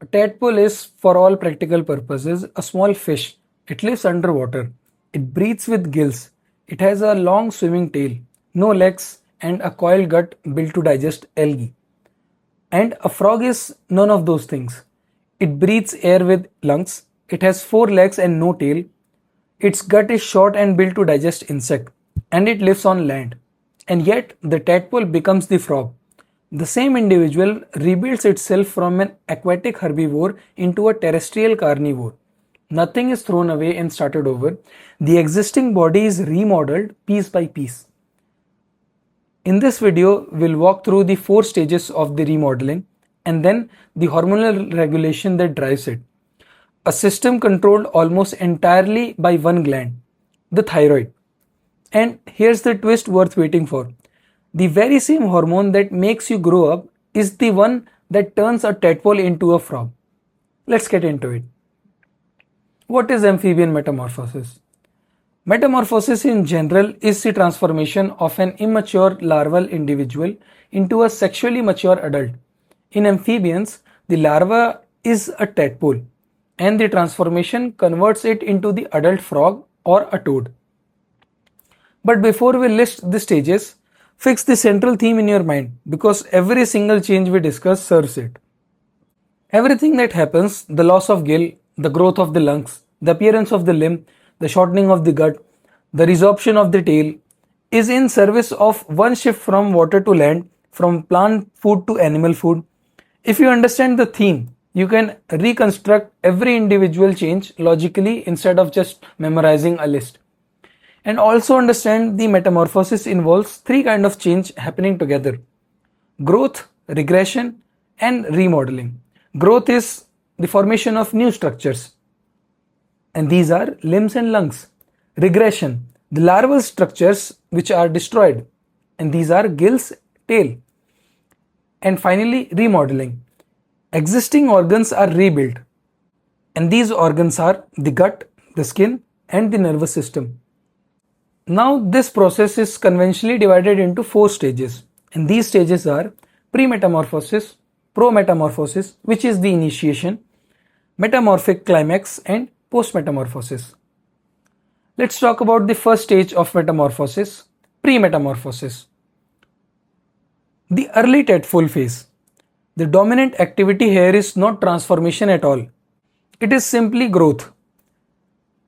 A tadpole is, for all practical purposes, a small fish. It lives underwater. It breathes with gills. It has a long swimming tail, no legs, and a coiled gut built to digest algae. And a frog is none of those things. It breathes air with lungs. It has four legs and no tail. Its gut is short and built to digest insect. And it lives on land. And yet the tadpole becomes the frog. The same individual rebuilds itself from an aquatic herbivore into a terrestrial carnivore. Nothing is thrown away and started over. The existing body is remodeled piece by piece. In this video, we'll walk through the 4 stages of the remodeling and then the hormonal regulation that drives it. A system controlled almost entirely by one gland, the thyroid. And here's the twist worth waiting for. The very same hormone that makes you grow up is the one that turns a tadpole into a frog. Let's get into it. What is amphibian metamorphosis? Metamorphosis in general is the transformation of an immature larval individual into a sexually mature adult. In amphibians, the larva is a tadpole and the transformation converts it into the adult frog or a toad. But before we list the stages, fix the central theme in your mind because every single change we discuss serves it. Everything that happens, the loss of gill, the growth of the lungs, the appearance of the limb, the shortening of the gut, the resorption of the tail, is in service of one shift from water to land, from plant food to animal food. If you understand the theme, you can reconstruct every individual change logically instead of just memorizing a list. And also understand the metamorphosis involves 3 kinds of change happening together: growth, regression, and remodeling. Growth is the formation of new structures, and these are limbs and lungs. Regression, the larval structures which are destroyed, and these are gills, tail. And finally, remodeling. Existing organs are rebuilt, and these organs are the gut, the skin, and the nervous system. Now, this process is conventionally divided into 4 stages, and these stages are premetamorphosis, prometamorphosis, which is the initiation, metamorphic climax, and post-metamorphosis. Let's talk about the first stage of metamorphosis, premetamorphosis. The early tadpole phase. The dominant activity here is not transformation at all. It is simply growth.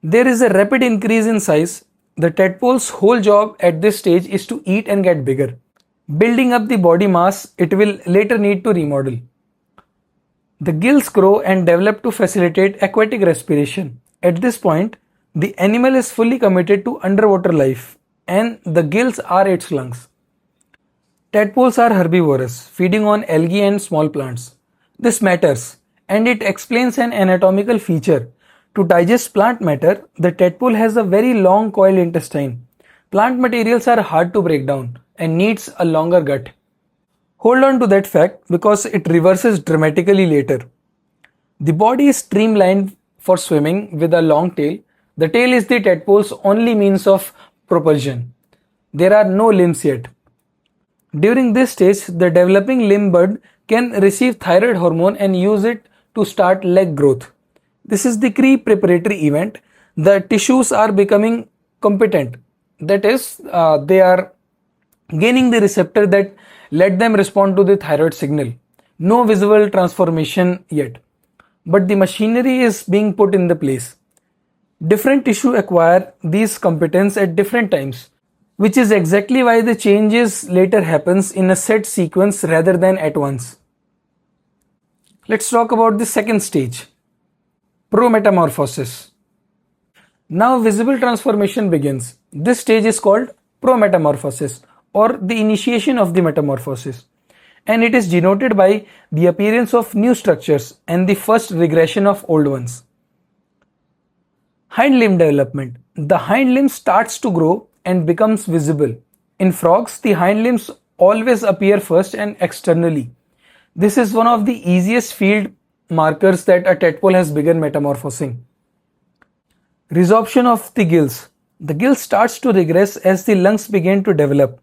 There is a rapid increase in size. The tadpole's whole job at this stage is to eat and get bigger. Building up the body mass, it will later need to remodel. The gills grow and develop to facilitate aquatic respiration. At this point, the animal is fully committed to underwater life, and the gills are its lungs. Tadpoles are herbivorous, feeding on algae and small plants. This matters, and it explains an anatomical feature. To digest plant matter, the tadpole has a very long coiled intestine. Plant materials are hard to break down and needs a longer gut. Hold on to that fact because it reverses dramatically later. The body is streamlined for swimming with a long tail. The tail is the tadpole's only means of propulsion. There are no limbs yet. During this stage, the developing limb bud can receive thyroid hormone and use it to start leg growth. This is the key preparatory event. The tissues are becoming competent. That is, they are gaining the receptor that let them respond to the thyroid signal. No visible transformation yet, but the machinery is being put in the place. Different tissue acquire these competence at different times, which is exactly why the changes later happens in a set sequence rather than at once. Let's talk about the second stage, prometamorphosis. Now visible transformation begins. This stage is called prometamorphosis or the initiation of the metamorphosis, and it is denoted by the appearance of new structures and the first regression of old ones. Hind limb development. The hind limb starts to grow and becomes visible. In frogs, the hind limbs always appear first and externally. This is one of the easiest field markers that a tadpole has begun metamorphosing. Resorption of the gills. The gill starts to regress as the lungs begin to develop.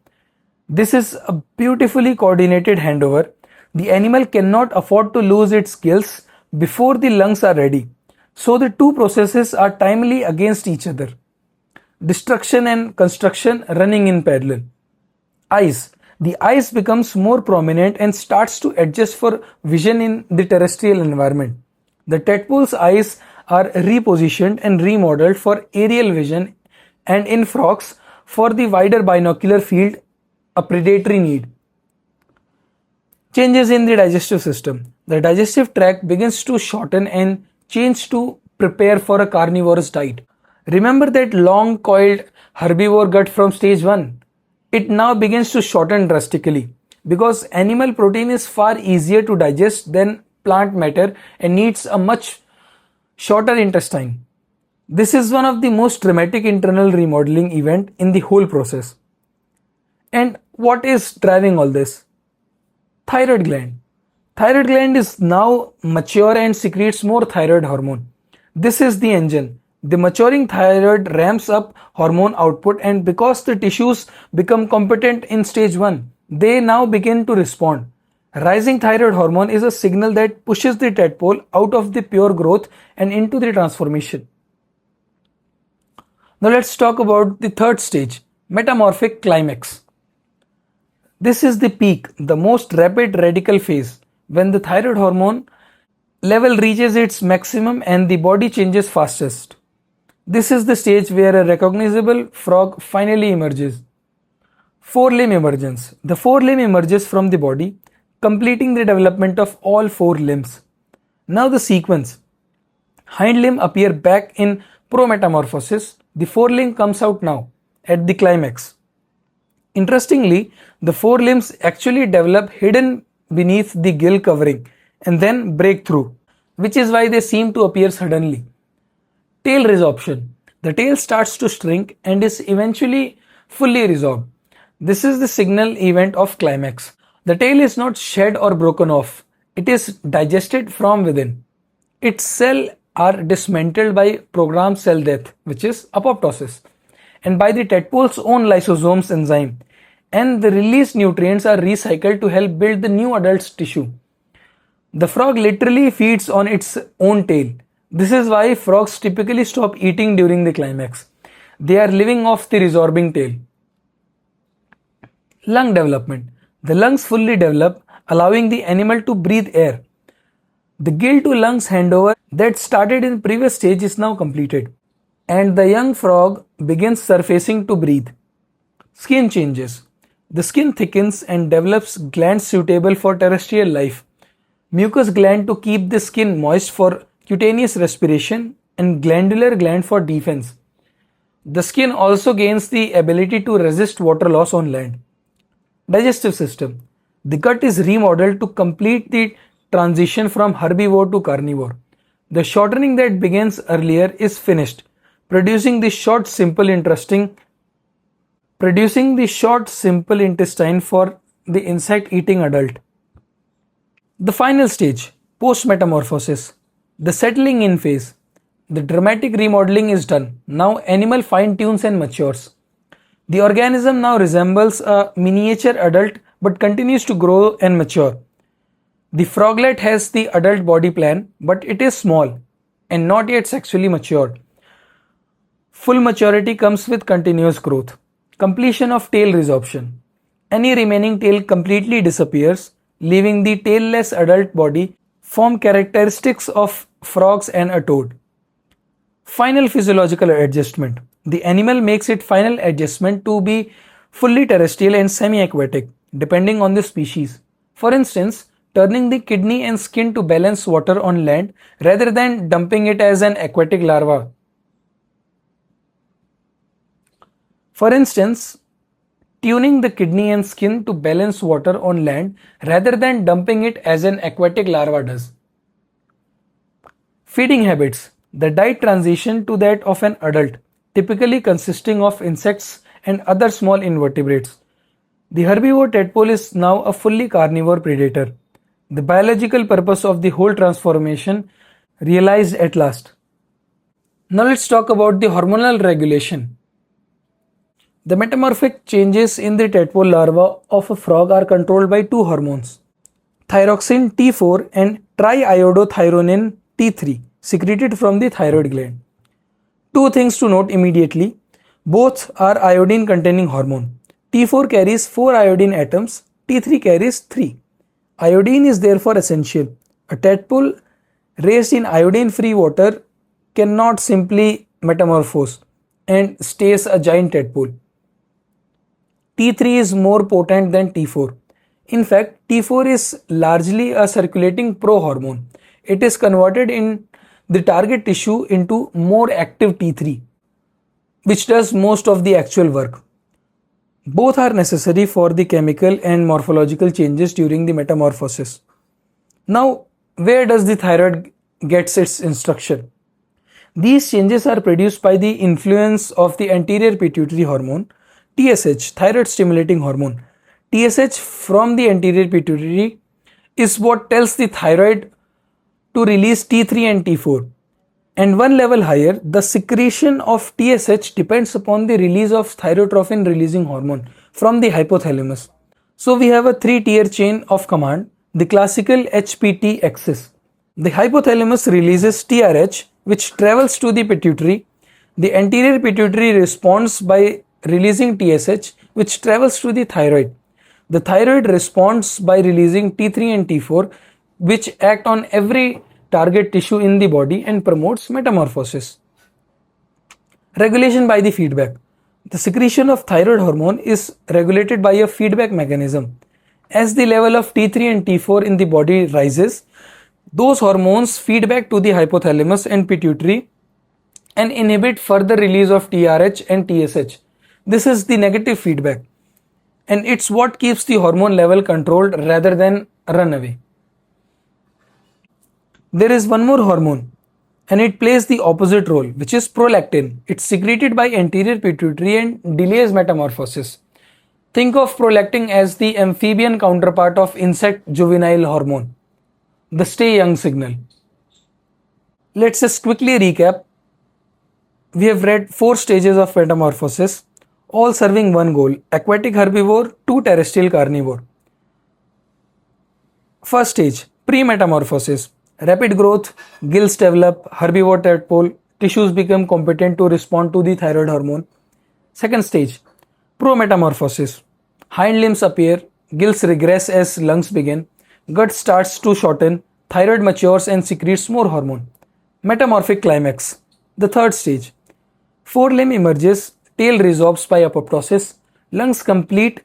This is a beautifully coordinated handover. The animal cannot afford to lose its gills before the lungs are ready. So the two processes are timely against each other. Destruction and construction running in parallel. Eyes. The eyes becomes more prominent and starts to adjust for vision in the terrestrial environment. The tadpole's eyes are repositioned and remodeled for aerial vision, and in frogs for the wider binocular field, a predatory need. Changes in the digestive system. The digestive tract begins to shorten and change to prepare for a carnivorous diet. Remember that long coiled herbivore gut from stage 1? It now begins to shorten drastically because animal protein is far easier to digest than plant matter and needs a much shorter intestine. This is one of the most dramatic internal remodeling event in the whole process. And what is driving all this? Thyroid gland. Thyroid gland is now mature and secretes more thyroid hormone. This is the engine. The maturing thyroid ramps up hormone output, and because the tissues become competent in stage 1, they now begin to respond. Rising thyroid hormone is a signal that pushes the tadpole out of the pure growth and into the transformation. Now let's talk about the third stage, metamorphic climax. This is the peak, the most rapid radical phase, when the thyroid hormone level reaches its maximum and the body changes fastest. This is the stage where a recognizable frog finally emerges. Forelimb emergence. The forelimb emerges from the body, completing the development of all four limbs. Now the sequence. Hind limb appear back in prometamorphosis. The forelimb comes out now at the climax. Interestingly, the forelimbs actually develop hidden beneath the gill covering and then break through, which is why they seem to appear suddenly. Tail resorption. The tail starts to shrink and is eventually fully resorbed. This is the signal event of climax. The tail is not shed or broken off. It is digested from within. Its cells are dismantled by programmed cell death, which is apoptosis, and by the tadpole's own lysosomes enzyme, and the released nutrients are recycled to help build the new adult tissue. The frog literally feeds on its own tail. This is why frogs typically stop eating during the climax. They are living off the resorbing tail. Lung development. The lungs fully develop, allowing the animal to breathe air. The gill to lungs handover that started in previous stage is now completed, and the young frog begins surfacing to breathe. Skin changes. The skin thickens and develops glands suitable for terrestrial life. Mucous gland to keep the skin moist for cutaneous respiration, and glandular gland for defense. The skin also gains the ability to resist water loss on land. Digestive system. The gut is remodeled to complete the transition from herbivore to carnivore. The shortening that begins earlier is finished, producing the short simple intestine for the insect eating adult. The final stage, post-metamorphosis. The settling in phase. The dramatic remodeling is done. Now animal fine-tunes and matures. The organism now resembles a miniature adult but continues to grow and mature. The froglet has the adult body plan, but it is small and not yet sexually matured. Full maturity comes with continuous growth. Completion of tail resorption. Any remaining tail completely disappears, leaving the tailless adult body form characteristics of frogs and a toad. Final physiological adjustment. The animal makes its final adjustment to be fully terrestrial and semi-aquatic, depending on the species. For instance, turning the kidney and skin to balance water on land rather than dumping it as an aquatic larva. Tuning the kidney and skin to balance water on land rather than dumping it as an aquatic larva does. Feeding habits. The diet transition to that of an adult, typically consisting of insects and other small invertebrates. The herbivore tadpole is now a fully carnivore predator. The biological purpose of the whole transformation realized at last. Now let's talk about the hormonal regulation. The metamorphic changes in the tadpole larva of a frog are controlled by two hormones, thyroxine T4 and triiodothyronine T3 secreted from the thyroid gland. Two things to note immediately. Both are iodine containing hormone. T4 carries 4 iodine atoms, T3 carries 3. Iodine is therefore essential. A tadpole raised in iodine free water cannot simply metamorphose and stays a giant tadpole. T3 is more potent than T4. In fact, T4 is largely a circulating prohormone. It is converted in the target tissue into more active T3, which does most of the actual work. Both are necessary for the chemical and morphological changes during the metamorphosis. Now, where does the thyroid gets its instruction? These changes are produced by the influence of the anterior pituitary hormone, TSH, thyroid stimulating hormone. TSH from the anterior pituitary is what tells the thyroid to release T3 and T4. And one level higher, the secretion of TSH depends upon the release of thyrotrophin releasing hormone from the hypothalamus. So we have a 3-tier chain of command, the classical HPT axis. The hypothalamus releases TRH, which travels to the pituitary. The anterior pituitary responds by releasing TSH, which travels to the thyroid. The thyroid responds by releasing T3 and T4, which act on every target tissue in the body and promotes metamorphosis. Regulation by the feedback. The secretion of thyroid hormone is regulated by a feedback mechanism. As the level of T3 and T4 in the body rises, those hormones feed back to the hypothalamus and pituitary and inhibit further release of TRH and TSH. This is the negative feedback, and it's what keeps the hormone level controlled rather than run away. There is one more hormone, and it plays the opposite role, which is prolactin. It's secreted by anterior pituitary and delays metamorphosis. Think of prolactin as the amphibian counterpart of insect juvenile hormone, the stay young signal. Let's just quickly recap. We have read 4 stages of metamorphosis, all serving one goal: aquatic herbivore to terrestrial carnivore. First stage, premetamorphosis. Rapid growth, gills develop, herbivore tadpole, tissues become competent to respond to the thyroid hormone. Second stage, prometamorphosis. Hind limbs appear, gills regress as lungs begin, gut starts to shorten, thyroid matures and secretes more hormone. Metamorphic climax. The third stage, forelimb emerges, tail resorbs by apoptosis, lungs complete,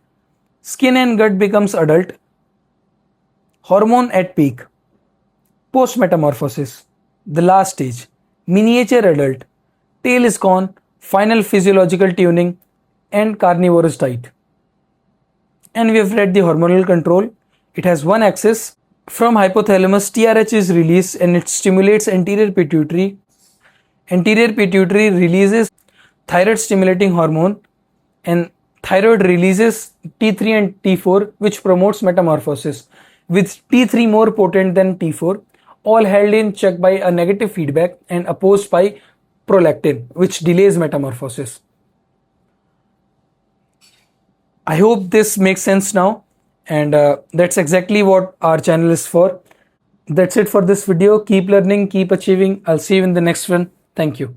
skin and gut becomes adult, hormone at peak. Post-metamorphosis, the last stage, miniature adult, tail is gone, final physiological tuning, and carnivorous diet. And we have read the hormonal control. It has one axis. From hypothalamus, TRH is released and it stimulates anterior pituitary. Anterior pituitary releases thyroid stimulating hormone, and thyroid releases T3 and T4, which promotes metamorphosis, with T3 more potent than T4, all held in check by a negative feedback and opposed by prolactin, which delays metamorphosis. I hope this makes sense now, and that's exactly what our channel is for. That's it for this video. Keep learning, keep achieving. I'll see you in the next one. Thank you.